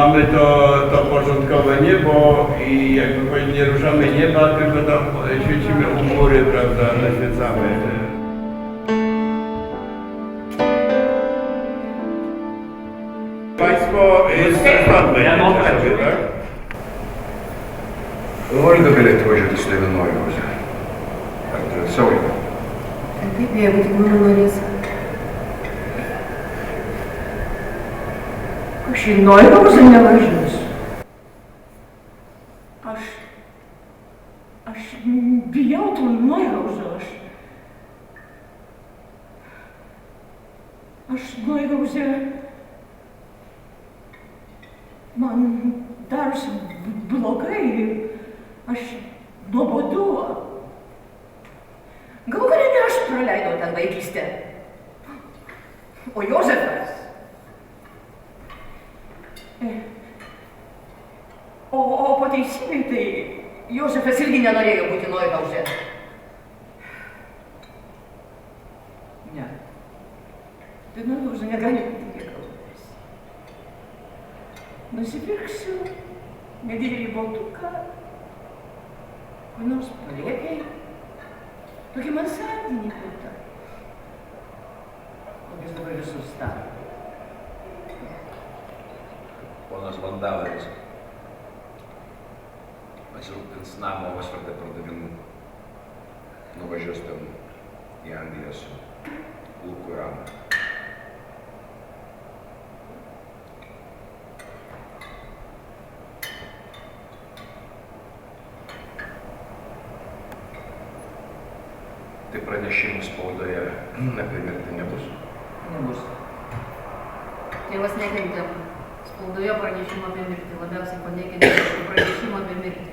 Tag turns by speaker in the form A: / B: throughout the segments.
A: mamy to porządkowe niebo i jakby powiedzieć, nie ruszamy nieba, tylko tam świecimy u góry, prawda, naświecamy. Państwo pan będzie sobie, tak?
B: Olga galėtų važiuoti su tavimi Neuhausen. Ar tu saugiai?
C: Kaip jeigu tik mano norės? Aš į Neuhausen nevažiuosiu. Aš bijau tų Neuhausen. Aš Neuhausen. Man darosi blogai. Aš nuobodu. Galų gale ne aš praleidau ten vaikystę, o Jozefas. O po teisybei tai Jozefas irgi nenorėjo būti Neuhausen. Ne. Tai Neuhausen negali būti Neuhausen. Nusipirksiu nedidelį baltuką, kur nors palėpiai, tokį mansardinį butą. Kokius dabar visus staro.
B: Ponas Vandalaris pasirūpins namo Osvardą pardavimu. Nuvažiuos ten į Angliją su Luku ir Ana. Tai pranešimų spaudoje apie mirtį nebus?
C: Nebus.
D: Tėvas nekentė spaudoje pranešimą apie mirtį, labiausiai panekentė pranešimą apie mirtį.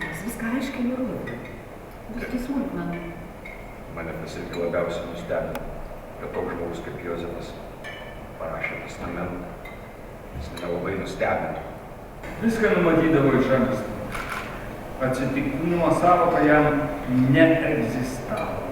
C: Mes viską aiškiai nurodėme.
D: Bus tai smulkmenų.
B: Mane irgi labiausiai nustebino, kad toks žmogus kaip Jozefas parašė testamentą. Jis nelabai nustebino.
E: Viską numatydavo iš anksto. Atsitiktinumo sąvoka jam neegzistavo.